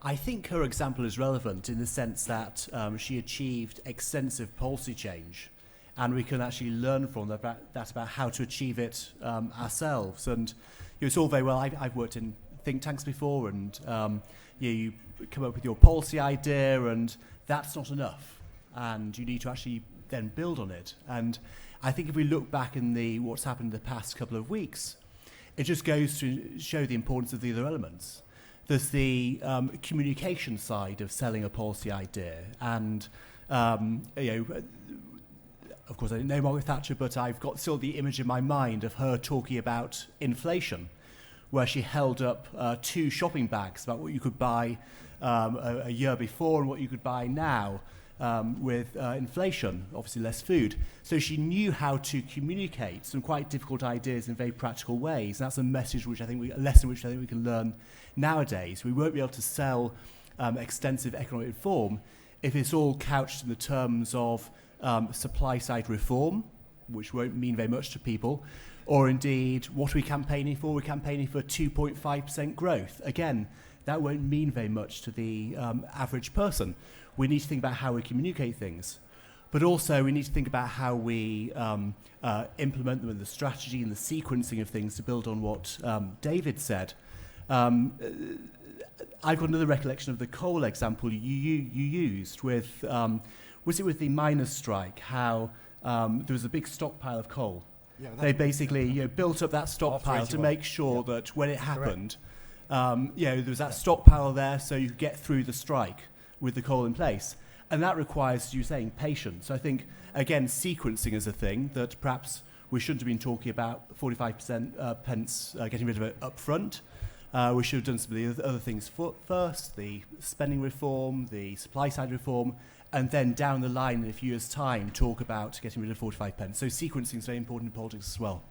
I think her example is relevant in the sense that she achieved extensive policy change, and we can actually learn from that about how to achieve it ourselves. And it's all very well. I've worked in think tanks before, and you come up with your policy idea, and that's not enough, and you need to actually then build on it. And I think if we look back in what's happened in the past couple of weeks, it just goes to show the importance of the other elements. There's the communication side of selling a policy idea, and of course I didn't know Margaret Thatcher, but I've got still the image in my mind of her talking about inflation, where she held up 2 shopping bags about what you could buy a year before and what you could buy now. With inflation, obviously less food. So she knew how to communicate some quite difficult ideas in very practical ways. And that's a message which a lesson which I think we can learn nowadays. We won't be able to sell extensive economic reform if it's all couched in the terms of supply side reform, which won't mean very much to people, or indeed, what are we campaigning for? We're campaigning for 2.5% growth. Again, that won't mean very much to the average person. We need to think about how we communicate things, but also we need to think about how we implement them in the strategy and the sequencing of things to build on what David said. I've got another recollection of the coal example you used with, was it with the miners' strike, how there was a big stockpile of coal. Yeah, they basically built up that stockpile to make sure that when it happened, there was that stockpile there so you could get through the strike with the coal in place. And that requires, as you were saying, patience. I think, again, sequencing is a thing that perhaps we shouldn't have been talking about 45% pence getting rid of it up front. We should have done some of the other things first, the spending reform, the supply side reform, and then down the line in a few years' time talk about getting rid of 45 pence. So sequencing is very important in politics as well.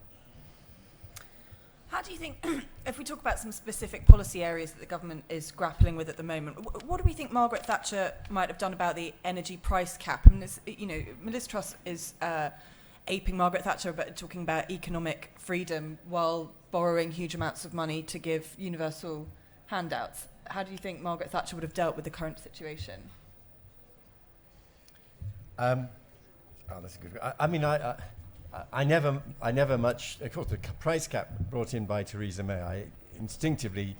How do you think, if we talk about some specific policy areas that the government is grappling with at the moment, what do we think Margaret Thatcher might have done about the energy price cap? I mean, Liz Truss is aping Margaret Thatcher, but talking about economic freedom while borrowing huge amounts of money to give universal handouts. How do you think Margaret Thatcher would have dealt with the current situation? That's a good one. I never much. Of course, the price cap brought in by Theresa May. I instinctively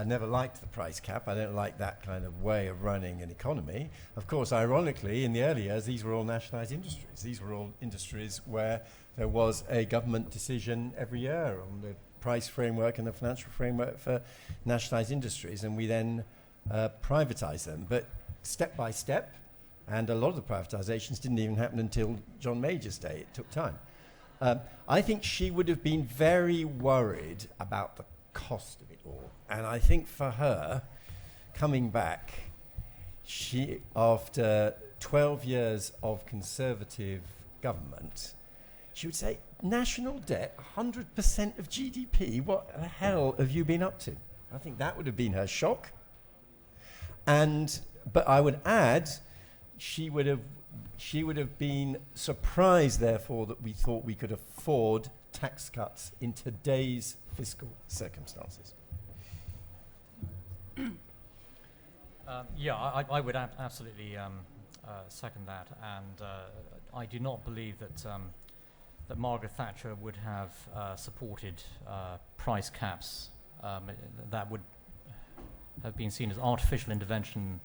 never liked the price cap. I don't like that kind of way of running an economy. Of course, ironically, in the early years, these were all nationalised industries. These were all industries where there was a government decision every year on the price framework and the financial framework for nationalised industries, and we then privatised them. But step by step. And a lot of the privatisations didn't even happen until John Major's day. It took time. I think she would have been very worried about the cost of it all. And I think for her, coming back, she, after 12 years of Conservative government, she would say, national debt, 100% of GDP, what the hell have you been up to? I think that would have been her shock. But I would add, she would have been surprised, therefore, that we thought we could afford tax cuts in today's fiscal circumstances. I would absolutely second that, and I do not believe that Margaret Thatcher would have supported price caps. That would have been seen as artificial intervention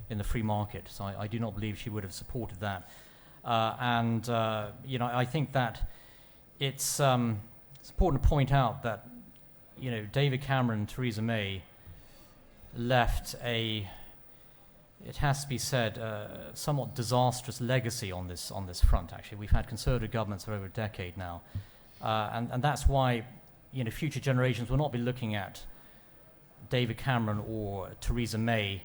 in the free market. So I do not believe she would have supported that. I think that it's important to point out that, David Cameron and Theresa May left it has to be said, somewhat disastrous legacy on this front, actually. We've had Conservative governments for over a decade now. And that's why, future generations will not be looking at David Cameron or Theresa May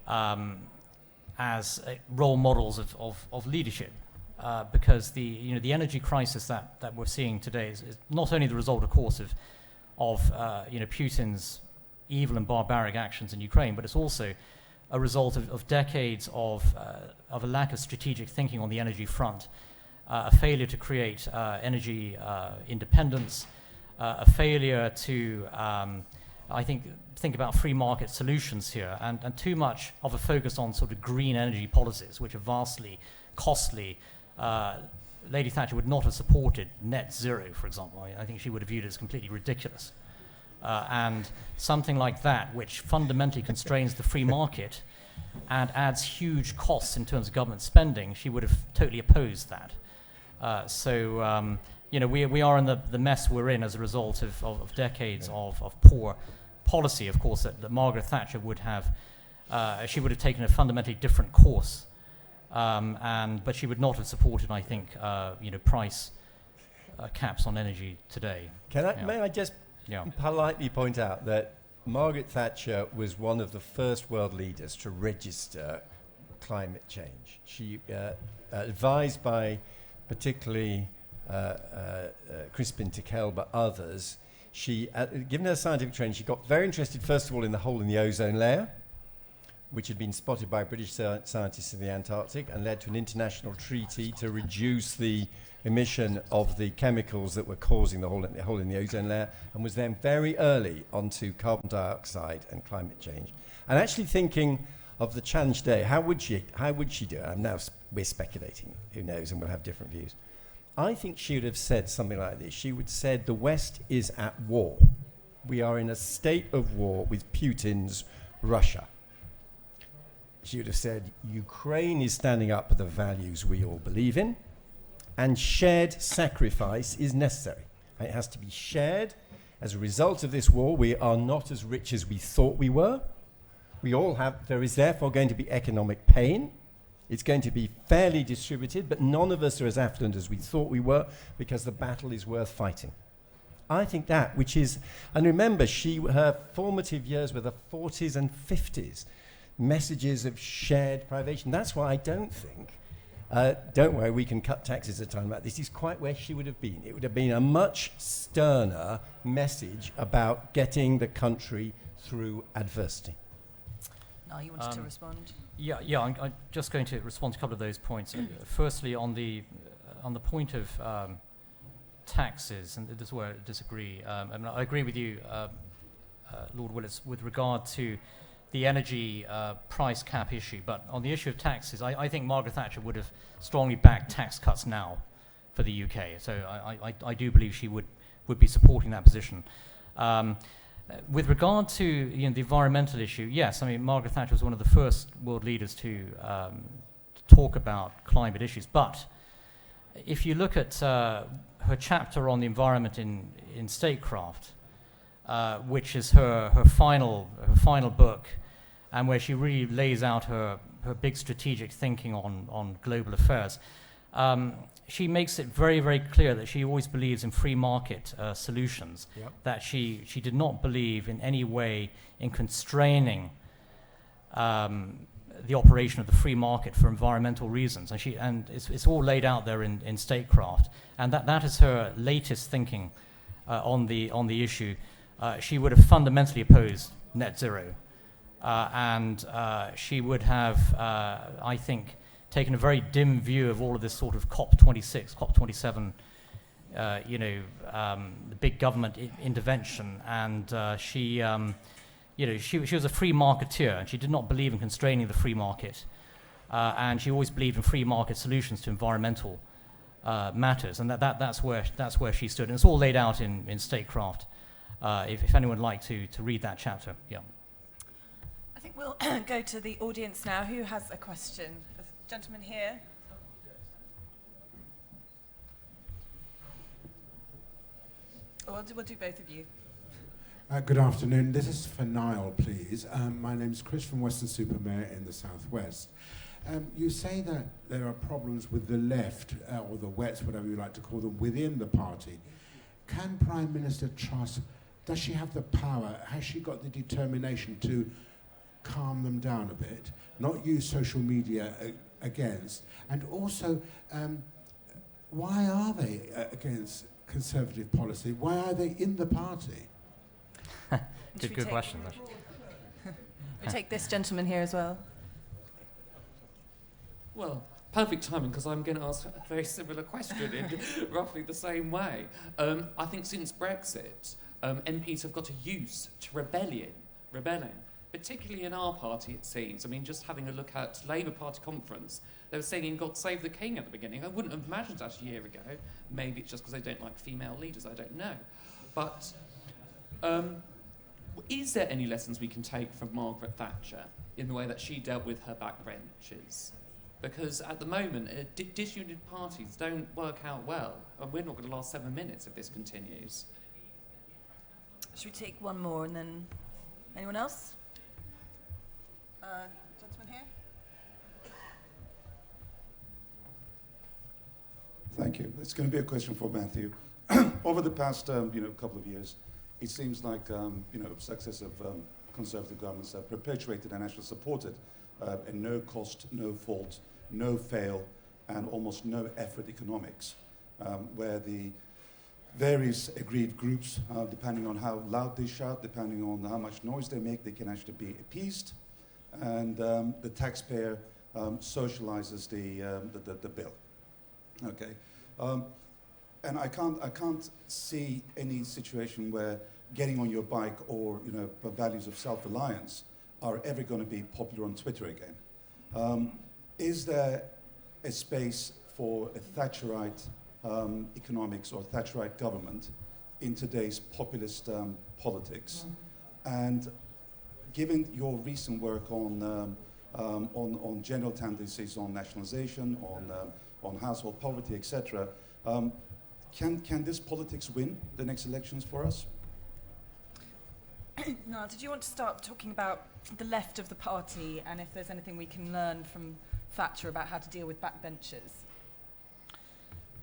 as role models of leadership. because the energy crisis that we're seeing today is not only the result, of course, of Putin's evil and barbaric actions in Ukraine, but it's also a result of decades of a lack of strategic thinking on the energy front, a failure to create energy independence, a failure to, I think about free market solutions here, and too much of a focus on sort of green energy policies, which are vastly costly. Lady Thatcher would not have supported net zero, for example. I think she would have viewed it as completely ridiculous. And something like that, which fundamentally constrains the free market and adds huge costs in terms of government spending, she would have totally opposed that. We are in the mess we're in as a result of decades of poor policy, of course, that Margaret Thatcher would have. She would have taken a fundamentally different course, but she would not have supported, I think, price caps on energy today. May I just politely point out that Margaret Thatcher was one of the first world leaders to register climate change. She, advised by particularly Crispin Tickell, but others, she, given her scientific training, she got very interested, first of all, in the hole in the ozone layer, which had been spotted by British scientists in the Antarctic and led to an international treaty to reduce the emission of the chemicals that were causing the hole in the ozone layer, and was then very early onto carbon dioxide and climate change. And actually thinking of the challenge today, how would she do it? Now we're speculating, who knows, and we'll have different views. I think she would have said something like this. She would have said, the West is at war. We are in a state of war with Putin's Russia. She would have said, Ukraine is standing up for the values we all believe in, and shared sacrifice is necessary. It has to be shared. As a result of this war, we are not as rich as we thought we were. There is therefore going to be economic pain. It's going to be fairly distributed, but none of us are as affluent as we thought we were, because the battle is worth fighting. I think that, which is, and remember, her formative years were the 40s and 50s, messages of shared privation. That's why I don't think, don't worry, we can cut taxes at a time like this, is quite where she would have been. It would have been a much sterner message about getting the country through adversity. Now you wanted to respond? Yeah, I'm just going to respond to a couple of those points. Firstly, on the point of taxes, and this is where I disagree. I agree with you, Lord Willetts, with regard to the energy price cap issue, but on the issue of taxes, I think Margaret Thatcher would have strongly backed tax cuts now for the UK. So I do believe she would be supporting that position. With regard to the environmental issue, yes, I mean Margaret Thatcher was one of the first world leaders to talk about climate issues. But if you look at her chapter on the environment in Statecraft, which is her final book, and where she really lays out her big strategic thinking on global affairs, she makes it very, very clear that she always believes in free market solutions, that she did not believe in any way in constraining the operation of the free market for environmental reasons. And it's all laid out there in Statecraft. And that is her latest thinking on the issue. She would have fundamentally opposed net zero. And she would have, I think, taken a very dim view of all of this sort of COP26, COP27, the big government intervention. And she was a free marketeer, and she did not believe in constraining the free market. And she always believed in free market solutions to environmental matters. And that's where she stood. And it's all laid out in Statecraft. If anyone would like to read that chapter, yeah. I think we'll go to the audience now. Who has a question? The gentleman here. We'll do both of you. Good afternoon. This is for Nile, please. My name's Chris from Weston-super-Mare in the southwest. You say that there are problems with the left, or the Wets, whatever you like to call them, within the party. Can Prime Minister Truss, does she have the power, has she got the determination to calm them down a bit, not use social media against? And also, why are they against Conservative policy? Why are they in the party? Good question. We take this gentleman here as well. Well, perfect timing, because I'm going to ask a very similar question in roughly the same way. I think since Brexit, MPs have got used to rebelling, particularly in our party, it seems. I mean, just having a look at Labour Party conference, they were singing God Save the King at the beginning. I wouldn't have imagined that a year ago. Maybe it's just because they don't like female leaders, I don't know. But is there any lessons we can take from Margaret Thatcher in the way that she dealt with her backbenchers? Because at the moment, disunioned parties don't work out well, and we're not going to last 7 minutes if this continues. Should we take one more and then anyone else? Gentleman here. Thank you. It's going to be a question for Matthew. Over the past couple of years, it seems like successive Conservative governments have perpetuated and actually supported a no-cost, no-fault, no-fail, and almost no-effort economics, where the various agreed groups, depending on how loud they shout, depending on how much noise they make, they can actually be appeased, and the taxpayer socializes the bill. Okay, and I can't see any situation where getting on your bike or the values of self-reliance are ever going to be popular on Twitter again. Is there a space for a Thatcherite economics or Thatcherite government in today's populist politics? And given your recent work on general tendencies on nationalisation, on household poverty, etc., can this politics win the next elections for us? Nile, did you want to start talking about the left of the party and if there's anything we can learn from Thatcher about how to deal with backbenchers?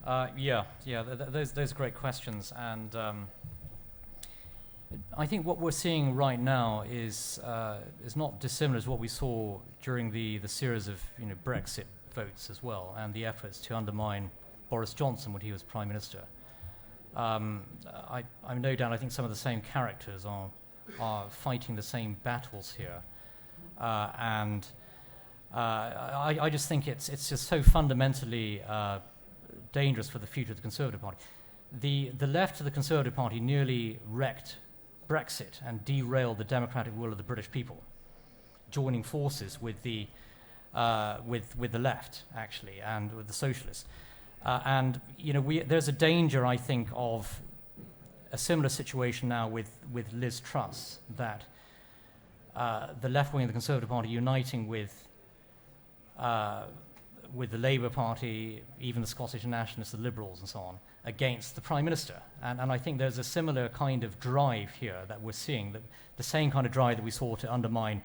Those are great questions, and I think what we're seeing right now is not dissimilar to what we saw during the series of Brexit votes as well, and the efforts to undermine Boris Johnson when he was Prime Minister. I'm no doubt I think some of the same characters are fighting the same battles here, and I just think it's just so fundamentally dangerous for the future of the Conservative Party. The left of the Conservative Party nearly wrecked Brexit and derailed the democratic will of the British people, joining forces with the left, actually, and with the socialists. There's a danger, I think, of a similar situation now with Liz Truss, that the left wing of the Conservative Party uniting with the Labour Party, even the Scottish Nationalists, the Liberals and so on, against the Prime Minister. And I think there's a similar kind of drive here that we're seeing, the same kind of drive that we saw to undermine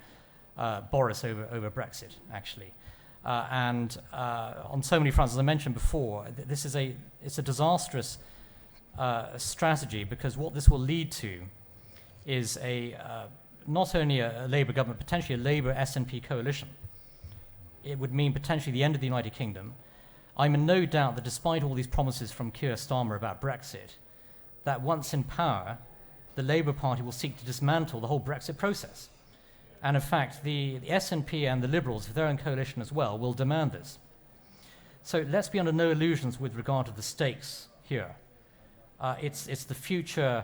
Boris over Brexit, actually. On so many fronts, as I mentioned before, it's a disastrous strategy, because what this will lead to is not only a Labour government, potentially a Labour SNP coalition. It would mean potentially the end of the United Kingdom. I'm in no doubt that despite all these promises from Keir Starmer about Brexit, that once in power, the Labour Party will seek to dismantle the whole Brexit process. And in fact, the SNP and the Liberals, if they're in coalition as well, will demand this. So let's be under no illusions with regard to the stakes here. It's the future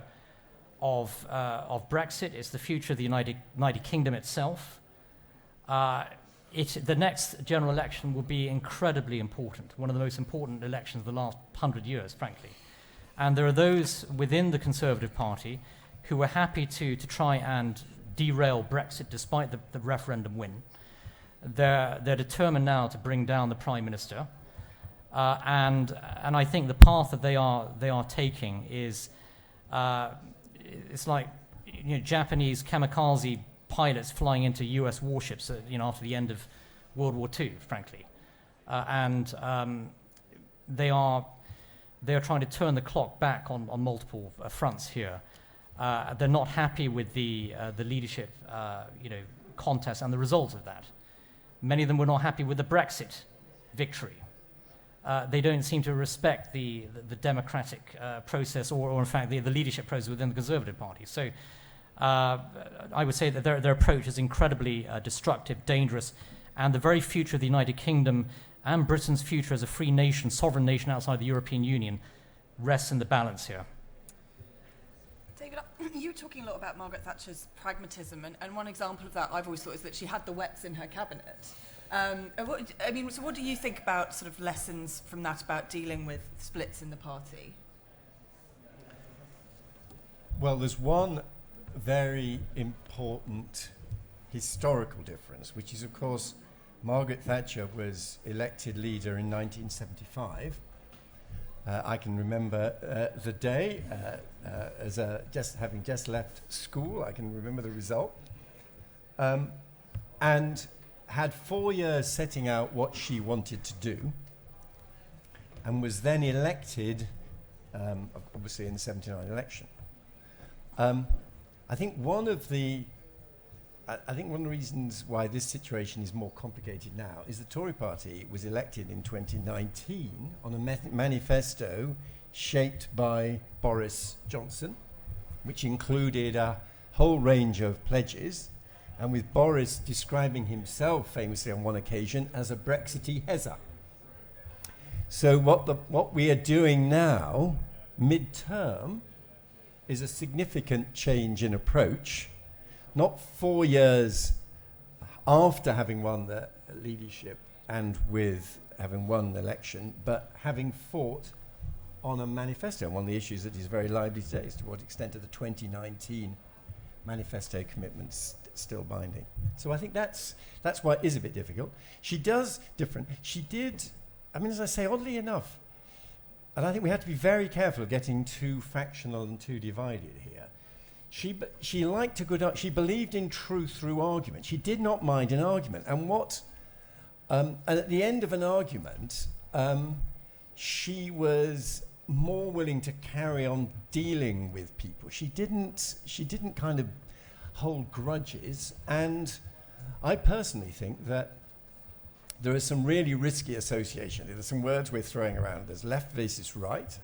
of Brexit. It's the future of the United Kingdom itself. The next general election will be incredibly important, one of the most important elections of the last 100 years, frankly. And there are those within the Conservative Party who are happy to try and derail Brexit despite the referendum win. They're determined now to bring down the Prime Minister. And I think the path that they are taking is it's like Japanese kamikaze pilots flying into U.S. warships after the end of World War II, frankly, and they are trying to turn the clock back on multiple fronts here. They're not happy with the leadership contest and the result of that. Many of them were not happy with the Brexit victory. They don't seem to respect the democratic process or in fact, the leadership process within the Conservative Party. So I would say that their approach is incredibly destructive, dangerous, and the very future of the United Kingdom and Britain's future as a free nation, sovereign nation outside the European Union, rests in the balance here. David, you were talking a lot about Margaret Thatcher's pragmatism, and one example of that I've always thought is that she had the Willetts in her cabinet. So what do you think about sort of lessons from that about dealing with splits in the party? Well, there's one very important historical difference, which is, of course, Margaret Thatcher was elected leader in 1975. I can remember the day as having just left school. I can remember the result, and had 4 years setting out what she wanted to do, and was then elected, obviously in the 79 election. I think one of the reasons why this situation is more complicated now is the Tory party was elected in 2019 on a manifesto shaped by Boris Johnson, which included a whole range of pledges, and with Boris describing himself famously on one occasion as a Brexity Hezza. So what we are doing now, mid-term, is a significant change in approach, not 4 years after having won the leadership and with having won the election, but having fought on a manifesto. One of the issues that is very lively today is to what extent are the 2019 manifesto commitments still binding. So I think that's why it is a bit difficult. She does different. She did, as I say, oddly enough, and I think we have to be very careful of getting too factional and too divided here. She liked a good. She believed in truth through argument. She did not mind an argument. And at the end of an argument, she was more willing to carry on dealing with people. She didn't kind of hold grudges. And I personally think that there is some really risky association. There's some words we're throwing around. There's left versus right.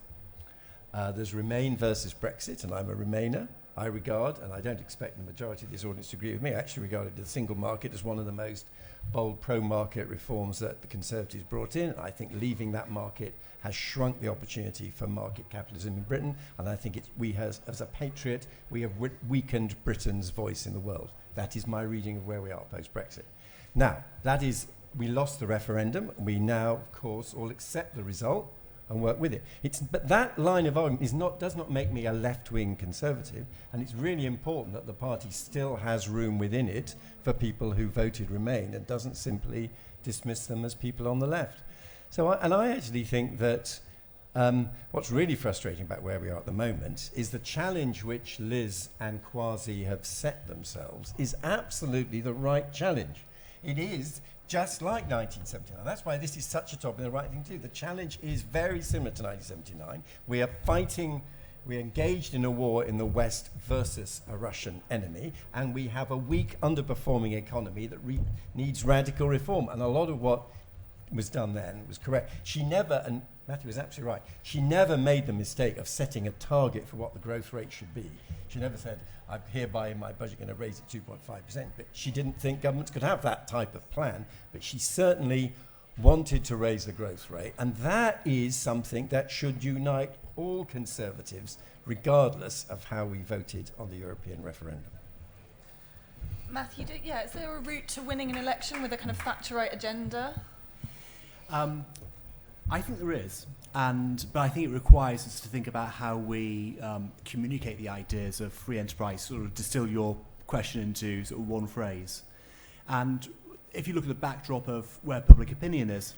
There's Remain versus Brexit, and I'm a Remainer. I regard, and I don't expect the majority of this audience to agree with me, I actually regarded the single market as one of the most bold pro-market reforms that the Conservatives brought in. I think leaving that market has shrunk the opportunity for market capitalism in Britain, and I think as a patriot, we have weakened Britain's voice in the world. That is my reading of where we are post-Brexit. Now, we lost the referendum. We now, of course, all accept the result and work with it. But that line of argument does not make me a left-wing Conservative, and it's really important that the party still has room within it for people who voted Remain and doesn't simply dismiss them as people on the left. So I actually think that what's really frustrating about where we are at the moment is the challenge which Liz and Kwasi have set themselves is absolutely the right challenge. It is just like 1979. That's why this is such a topic and the right thing to do. The challenge is very similar to 1979. We are fighting, we're engaged in a war in the West versus a Russian enemy, and we have a weak, underperforming economy that needs radical reform. And a lot of what was done then was correct. She never, and Matthew was absolutely right, she never made the mistake of setting a target for what the growth rate should be. She never said, I'm hereby in my budget going to raise it 2.5%. But she didn't think governments could have that type of plan. But she certainly wanted to raise the growth rate. And that is something that should unite all Conservatives, regardless of how we voted on the European referendum. Matthew, is there a route to winning an election with a kind of Thatcherite agenda? I think there is, but I think it requires us to think about how we communicate the ideas of free enterprise, sort of distill your question into sort of one phrase. And if you look at the backdrop of where public opinion is,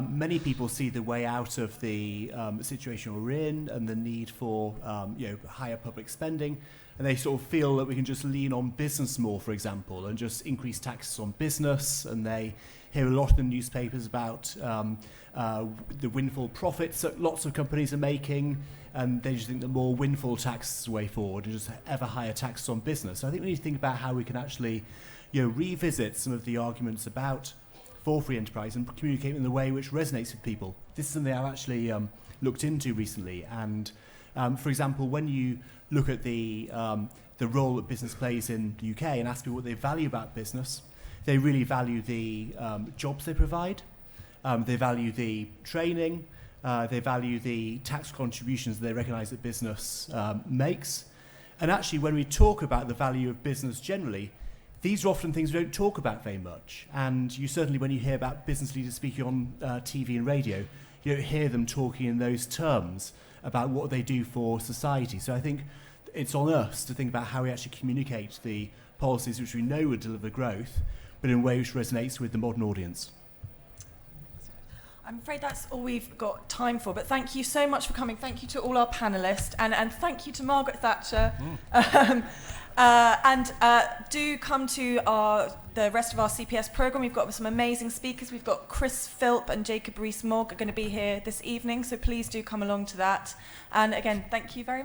many people see the way out of the situation we're in and the need for higher public spending, and they sort of feel that we can just lean on business more, for example, and just increase taxes on business, and they hear a lot in the newspapers about the windfall profits that lots of companies are making, and they just think that more windfall tax is the way forward and just ever higher taxes on business. So I think we need to think about how we can actually revisit some of the arguments about for free enterprise and communicate in the way which resonates with people. This is something I've actually looked into recently, and for example, when you look at the role that business plays in the UK and ask people what they value about business, they really value the jobs they provide, they value the training, they value the tax contributions that they recognise that business makes. And actually, when we talk about the value of business generally, these are often things we don't talk about very much. And you certainly, when you hear about business leaders speaking on TV and radio, you don't hear them talking in those terms about what they do for society. So I think it's on us to think about how we actually communicate the policies which we know will deliver growth, but in a way which resonates with the modern audience. I'm afraid that's all we've got time for, but thank you so much for coming. Thank you to all our panellists, and thank you to Margaret Thatcher. Do come to the rest of our CPS programme. We've got some amazing speakers. We've got Chris Philp and Jacob Rees-Mogg are going to be here this evening, so please do come along to that. And again, thank you very much.